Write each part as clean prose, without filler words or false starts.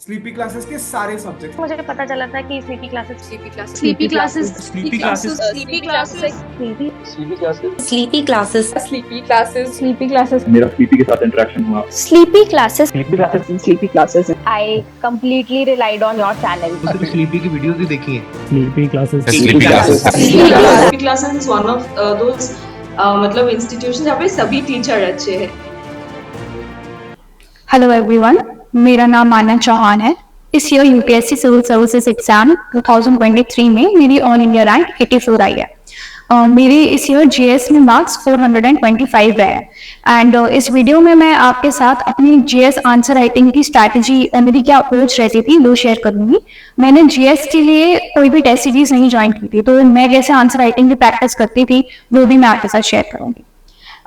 Sleepy classes के सारे subject. मुझे पता चला था कि sleepy classes sleepy classes sleepy classes sleepy classes sleepy classes sleepy classes sleepy classes sleepy classes sleepy classes मेरा स्लीपी के साथ इंटरेक्शन हुआ। Sleepy classes sleepy classes I completely relied on your channel. Sleepy की videos भी देखी है। Sleepy classes sleepy classes is one of those मतलब institution जहाँ पे सभी टीचर अच्छे हैं। हेलो एवरीवन, मेरा नाम मानव चौहान है। इस year UPSC civil services exam 2023 में मेरी ऑल इंडिया रैंक 84 आई है। मेरे इस ईयर जीएस में मार्क्स 425 रहे हैं। एंड इस वीडियो में मैं आपके साथ अपनी जीएस आंसर राइटिंग की स्ट्रैटेजी, मेरी क्या अप्रोच रहती थी, वो शेयर करूंगी। मैंने जीएस के लिए कोई भी टेस्ट सीरीज नहीं ज्वाइन की थी, तो मैं कैसे आंसर राइटिंग की प्रैक्टिस करती थी वो भी मैं आपके साथ शेयर करूंगी।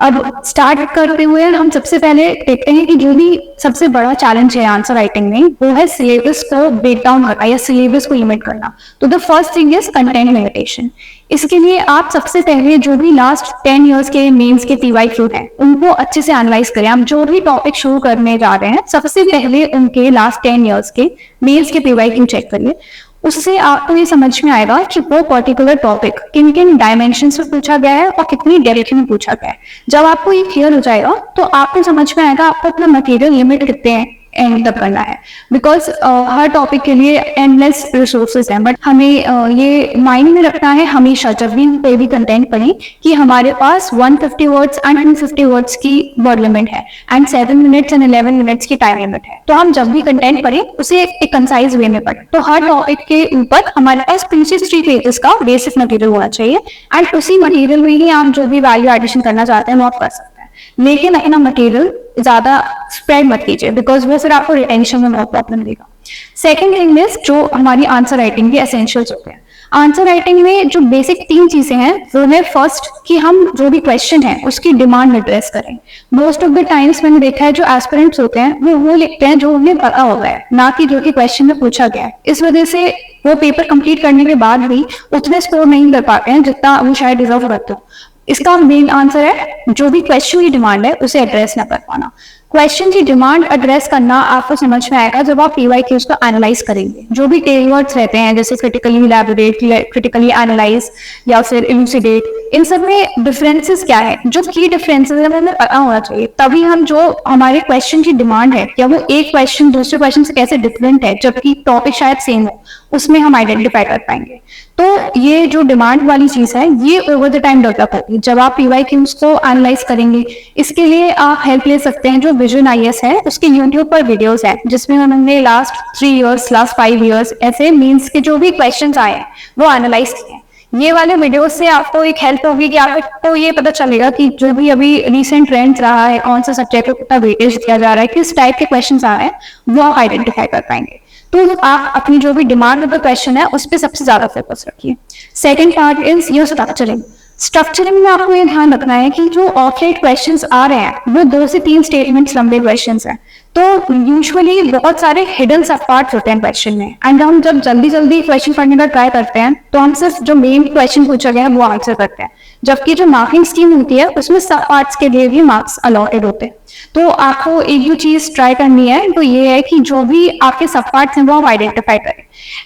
अब स्टार्ट करते हुए हम सबसे पहले देखते हैं कि जो भी सबसे बड़ा चैलेंज है आंसर राइटिंग में, वो है सिलेबस को ब्रेक डाउन करना या सिलेबस को लिमिट करना। तो the first thing is content limitation. इसके लिए आप सबसे पहले जो भी लास्ट 10 इयर्स के मेंस के पीवाईक्यू हैं उनको अच्छे से एनालाइज करें। आप जो भी टॉपिक शुरू करने जा रहे हैं, सबसे पहले उनके लास्ट 10 इयर्स के मेंस के पीवाईक्यू चेक करिए। उससे आपको ये समझ में आएगा कि वो पर्टिकुलर टॉपिक किन किन डायमेंशंस में पूछा गया है और कितनी डायरेक्शन में पूछा गया है। जब आपको ये क्लियर हो जाएगा तो आपको समझ में आएगा आपको अपना मटेरियल लिमिट कितने हैं एंड तक करना है। बिकॉज हर टॉपिक के लिए एंडलेस रिसोर्सेज हैं, बट हमें ये माइंड में रखना है हमेशा जब भी कोई भी कंटेंट पढ़ें कि हमारे पास 150 वर्ड्स एंड 250 वर्ड्स की वर्ड लिमिट है एंड 7 मिनट्स एंड 11 मिनट्स की टाइम लिमिट है। तो हम जब भी कंटेंट पढ़ें उसे एक कंसाइज वे में पढ़ें। तो हर टॉपिक के ऊपर हमारे पास 3 से 3 पेजेस का बेसिक मटेरियल होना चाहिए एंड उसी मटेरियल में ही आप जो भी वैल्यू एडिशन करना चाहते हैं वो आप कर सकते हैं। लेकिन अपना मटेरियल ज्यादा स्प्रेड मत कीजिए, बिकॉज वो फिर आपको रिटेंशन में बहुत प्रॉब्लम देगा। सेकेंड थिंग इज जो हमारी आंसर राइटिंग के एसेंशियल्स होते हैं। आंसर राइटिंग में जो बेसिक 3 चीजें हैं वो है फर्स्ट कि हम जो भी क्वेश्चन है उसकी डिमांड एड्रेस करें। मोस्ट ऑफ द टाइम्स मैंने देखा है जो एस्पिरेंट्स होते हैं वो लिखते हैं जो उन्हें पता होगा है, ना कि जो कि क्वेश्चन में पूछा गया है। इस वजह से वो पेपर कंप्लीट करने के बाद भी उतने स्कोर नहीं कर पाते हैं जितना वो शायद डिजर्व करते हो। इसका मेन आंसर है जो भी क्वेश्चन की डिमांड है उसे एड्रेस ना कर पाना। क्वेश्चन की डिमांड एड्रेस करना आपको समझ में आएगा जब आप पीवाईक्यूज को एनालाइज करेंगे। जो भी कीवर्ड्स रहते हैं जैसे क्रिटिकली इलैबोरेट, क्रिटिकली एनालाइज या फिर इलूसिडेट, इन सब में डिफरेंसेस क्या है, जो की डिफरेंसेस है हमें पता होना चाहिए। तभी हम जो हमारे क्वेश्चन की डिमांड है क्या वो एक क्वेश्चन दूसरे क्वेश्चन से कैसे डिफरेंट है जबकि टॉपिक शायद सेम हो, उसमें हम आइडेंटिफाई कर पाएंगे। तो ये जो डिमांड वाली चीज है ये ओवर द टाइम डेवलप होती है जब आप पीवाईक्यूज को एनालाइज करेंगे। इसके लिए आप हेल्प ले सकते हैं जो विजन आईएएस है, उसके यूट्यूब पर वीडियोस हैं जिसमें उन्होंने लास्ट 3 इयर्स, लास्ट 5 इयर्स ऐसे मीन्स के जो भी क्वेश्चंस आए हैं वो एनालाइज किए हैं। ये वाले वीडियोस से आपको एक हेल्प होगी कि आपको ये पता चलेगा कि जो भी अभी रिसेंट ट्रेंड रहा है, कौन सा सब्जेक्ट को कितना वेटेज दिया जा रहा है, किस टाइप के क्वेश्चन आ रहे हैं, वो आप आइडेंटिफाई कर पाएंगे। तो आप अपनी जो भी डिमांड ऑफ द क्वेश्चन है उस पर सबसे ज्यादा फोकस रखिए। Second part is your structuring. Structuring में आपको ये ध्यान रखना है कि जो ऑफलाइन क्वेश्चंस आ रहे हैं वो 2 से 3 स्टेटमेंट्स लंबे क्वेश्चंस हैं। तो यूजुअली बहुत सारे हिडन सब पार्ट्स होते हैं क्वेश्चन में एंड हम जब जल्दी क्वेश्चन पढ़ने का ट्राई करते हैं तो हम सिर्फ जो मेन क्वेश्चन पूछा गया है वो आंसर करते हैं, जबकि जो मार्किंग स्कीम होती है उसमें सब पार्ट्स के लिए भी मार्क्स अलॉटेड होते हैं। तो आपको एक जो चीज ट्राई करनी है तो ये है कि जो भी आपके सब पार्ट्स हैं वो आप आइडेंटिफाई करें।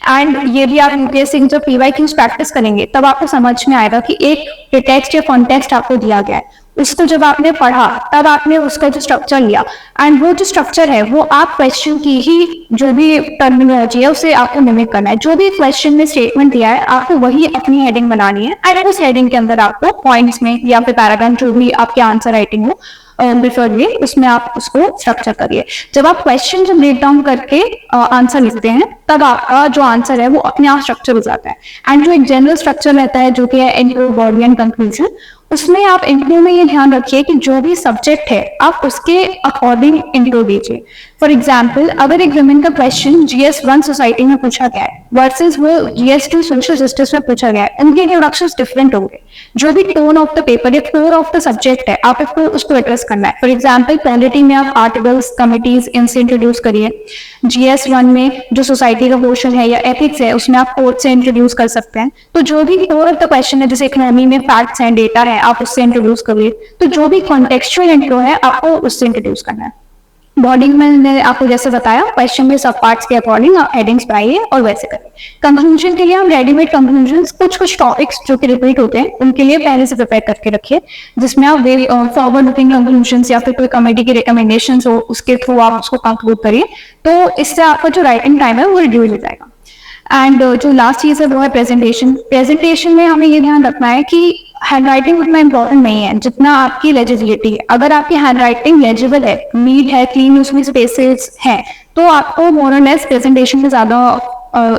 एंड ये भी आप यूपीएससी जब पीवाईक्यूज प्रैक्टिस करेंगे तब आपको समझ में आएगा कि एक टेक्स्ट या कॉन्टेक्स्ट आपको दिया गया है, उसको जब आपने पढ़ा तब आपने उसका जो स्ट्रक्चर लिया एंड वो जो स्ट्रक्चर है वो आप क्वेश्चन की ही जो भी टर्मिनोलॉजी है उसे आपको मिमिक करना है। जो भी क्वेश्चन में स्टेटमेंट दिया है आपको वही अपनी हेडिंग बनानी है एंड उस हेडिंग के अंदर आपको पॉइंट्स में या फिर पैराग्राफ जो भी आपके आंसर राइटिंग हो प्रिफर्डली उसमें आप उसको स्ट्रक्चर करिए। जब आप क्वेश्चन जब ब्रेक डाउन करके आंसर लिखते हैं तब आपका जो आंसर है वो अपने आप स्ट्रक्चर हो जाता है। एंड जो एक जनरल स्ट्रक्चर रहता है जो कि है इंट्रो, बॉडी एंड कंक्लूजन, उसमें आप इंट्रो में ये ध्यान रखिए कि जो भी सब्जेक्ट है आप उसके अकॉर्डिंग इंट्रो दीजिए। फॉर एग्जाम्पल अगर एक वुमेन का क्वेश्चन GS1 सोसाइटी में पूछा गया है वर्सेस वो GS2 सोशल जस्टिस में पूछा गया है, उनके इंट्रोडक्शंस डिफरेंट होंगे। जो भी टोन ऑफ द पेपर या फ्लोर ऑफ द सब्जेक्ट है आप उसको एड्रेस करना है। फॉर एग्जाम्पल पॉलिटी में आप आर्टिकल्स, कमिटीज इनसे इंट्रोड्यूस करिए। GS1 में जो सोसाइटी का पोर्शन है या एथिक्स है उसमें आप कोर्ट से इंट्रोड्यूस कर सकते हैं। तो जो भी कोर ऑफ द क्वेश्चन है जैसे इकोनॉमी में फैक्ट्स हैं, डेटा है, आप उससे इंट्रोड्यूस करिए। तो जो भी कॉन्टेक्चुअल इंट्रो है आपको उससे इंट्रोड्यूस करना है। बॉर्डिंग में मैंने आपको जैसे बताया, क्वेश्चन में सब पार्ट्स के अकॉर्डिंग हेडिंग्स बनाइए और वैसे करें। कंक्लूजन के लिए हम रेडीमेड कंक्लूजन कुछ टॉपिक्स जो कि रिपीट होते हैं उनके लिए पहले से प्रिपेयर करके रखिए, जिसमें आप वेरी फॉरवर्ड लुकिंग कंक्लूजन या फिर कोई कमेटी की रिकमेंडेशन हो उसके थ्रू आप उसको कंक्लूड करिए, तो इससे आपका जो राइटिंग टाइम है वो रिड्यूस हो जाएगा। एंड जो लास्ट चीज है वो है प्रेजेंटेशन में हमें ये ध्यान रखना है कि हैंड राइटिंग उतना इंपॉर्टेंट नहीं है जितना आपकी लेजिबिलिटी है। अगर आपकी हैंड राइटिंग लेजिबल है, नीट है, क्लीन, उसमें स्पेसेस है, तो आपको मोर और लेस प्रेजेंटेशन में ज्यादा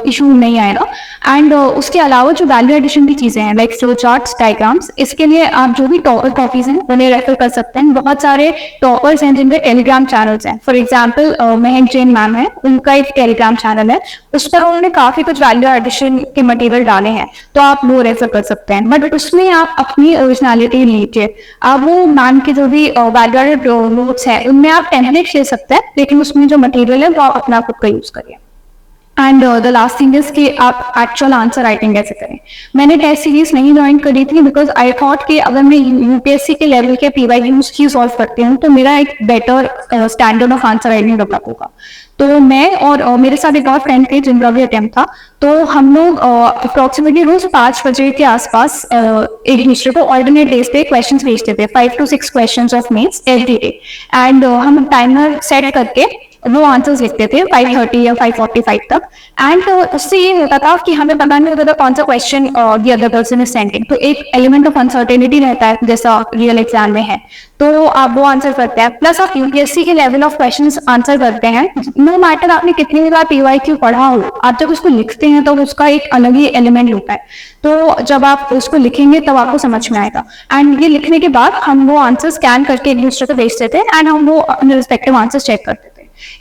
इशू नहीं आएगा। एंड उसके अलावा जो वैल्यू एडिशन की चीजें हैं लाइक फ्लो चार्ट्स, डायग्राम्स, इसके लिए आप जो भी टॉपर कॉपीज हैं उन्हें रेफर कर सकते हैं। बहुत सारे टॉपर्स हैं जिनके टेलीग्राम चैनल्स हैं। For example Mahak Jain ma'am है, उनका एक टेलीग्राम चैनल है, उस पर उन्होंने काफी कुछ वैल्यू एडिशन के मटेरियल डाले हैं, तो आप वो रेफर कर सकते हैं। बट उसमें आप अपनी ओरिजिनलिटी लीजिए। आप वो मैम के जो भी वैल्यू एडेड नोट्स है उनमें आप टेम्पलेट्स ले सकते हैं, लेकिन उसमें जो मटेरियल है वो आप अपना खुद का यूज करिए। And the last thing is कि आप एक्चुअल आंसर राइटिंग कैसे करें। मैंने टेस्ट सीरीज नहीं ज्वाइन करी थी बिकॉज आई थॉट कि अगर मैं यूपीएससी के लेवल के पीवाईक्यूज ही सॉल्व करती हूँ तो मेरा एक better standard of answer writing develop होगा। तो मैं और मेरे साथ एक और फ्रेंड थे जिनका भी अटेम्प्ट था, तो हम लोग अप्रोक्सीमेटली रोज 5 बजे के आसपास एक दूसरे को ऑल्टरनेट डेज पे क्वेश्चन भेजते थे, 5 to 6 question of mains every day. And हम टाइमर सेट करके वो आंसर्स लिखते थे 5:30 या 5:45 तक। एंड उससे ये होता था कि हमें पता नहीं होता था कौन सा question the other person is sending, तो एक एलिमेंट ऑफ अनसर्टेनिटी रहता है जैसा रियल एग्जाम में है, तो आप वो आंसर करते हैं। प्लस आप यूपीएससी के लेवल ऑफ क्वेश्चंस आंसर करते हैं, नो मैटर आपने कितनी बार पीवाईक्यू पढ़ा हो, आप जब उसको लिखते हैं तो उसका एक अलग ही एलिमेंट होता है। तो जब आप उसको लिखेंगे तब आपको समझ में आएगा। एंड ये लिखने के बाद हम वो आंसर स्कैन करके एक दूसरे को भेजते थे एंड हम वो अपने रिस्पेक्टिव आंसर चेक करते थे।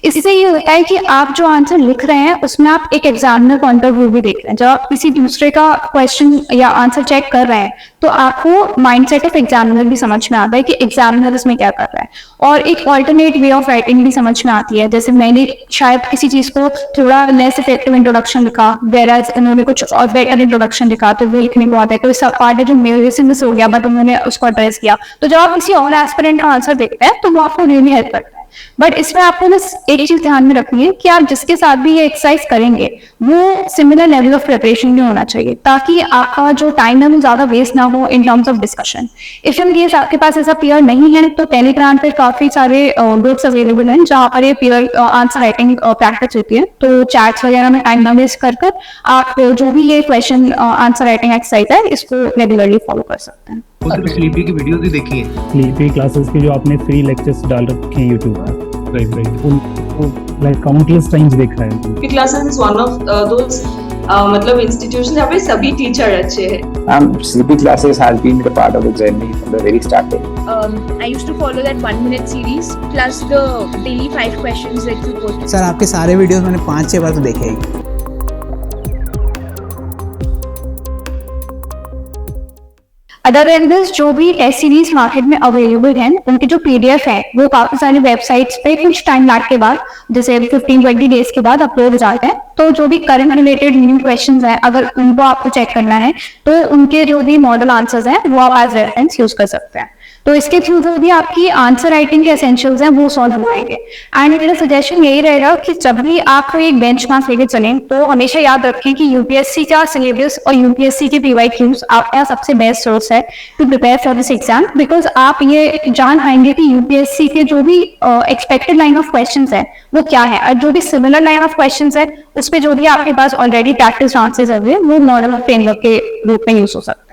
इससे ये होता है कि आप जो आंसर लिख रहे हैं उसमें आप एक एग्जामिनर पॉइंट ऑफ व्यू भी देख रहे हैं। जब आप किसी दूसरे का क्वेश्चन या आंसर चेक कर रहे हैं तो आपको माइंडसेट ऑफ एग्जामिनर भी समझ में आता है कि एग्जामिनर इसमें क्या कर रहा है, और एक ऑल्टरनेट वे ऑफ राइटिंग भी समझ में आती है। जैसे मैंने शायद किसी चीज को थोड़ा लेस इफेक्टिव इंट्रोडक्शन लिखा, वेराज उन्होंने कुछ और बेटर इंट्रोडक्शन लिखा, तो वो लिखने को आता है। तो सब पार्ट है जो मेरे से मिस हो गया बट उन्होंने उसको एड्रेस किया, तो जब आप किसी और एस्पिरेंट का आंसर देखते हैं तो वो आपको रियली हेल्प करता है। बट इसमें आपको बस एक चीज ध्यान में रखनी है कि आप जिसके साथ भी ये एक्सरसाइज करेंगे वो सिमिलर लेवल ऑफ प्रिपरेशन में होना चाहिए, ताकि आपका जो टाइम है वो ज्यादा वेस्ट ना हो in terms of discussion. If in case आपके पास ऐसा पीयर नहीं है तो टेलीग्राम पे काफी सारे ग्रुप्स अवेलेबल हैं जहाँ पर ये पीयर आंसर राइटिंग प्रैक्टिस होती है। तो चैट्स वगैरह में टाइम ना वेस्ट कर आप जो भी ये क्वेश्चन आंसर राइटिंग एक्सरसाइज है इसको रेगुलरली फॉलो कर सकते हैं। स्लीपी की वीडियो भी देखी है, स्लीपी क्लासेस के जो आपने फ्री लेक्चर्स डाल रखे हैं यूट्यूब पर, राइट, उनको लाइक काउंटलेस टाइम्स देखा है। Classes is one of those मतलब इंस्टीट्यूशन जहाँ पे सभी टीचर अच्छे हैं। CP classes has been a part of the journey from the very starting. I used to follow that 1-minute series plus the daily 5 questions that you put. Sir आपके सारे videos मैंने 5-6 बार तो देखे ही। अदर देन दिस जो भी test series market में available हैं उनके जो पीडीएफ है वो काफी सारी वेबसाइट्स पे कुछ टाइम लाग के बाद जैसे 15-20 डेज के बाद अपलोड हो जाते हैं। तो जो भी करंट रिलेटेड न्यू क्वेश्चंस हैं अगर उनको आपको चेक करना है तो उनके जो भी मॉडल आंसर्स हैं वो आप एज रेफरेंस यूज कर सकते हैं। तो इसके थ्रू जो भी आपकी आंसर राइटिंग के एसेंशियल्स हैं वो सॉल्व हो जाएंगे। एंड मेरा सजेशन यही रहेगा कि जब भी आप कोई एक बेंचमार्क लेके चलें तो हमेशा याद रखें कि यूपीएससी का सिलेबस और यूपीएससी के पीवाईक्यूज आपका सबसे बेस्ट सोर्स है to prepare for this exam. Because आप ये जान पाएंगे कि यूपीएससी के जो भी एक्सपेक्टेड लाइन ऑफ क्वेश्चंस है वो क्या है, और जो भी सिमिलर लाइन ऑफ क्वेश्चंस है उस पर जो भी आपके पास ऑलरेडी प्रैक्टिस आंसर्स है वो मॉडल ऑफ फ्रेमवर्क के रूप में यूज हो सकता है।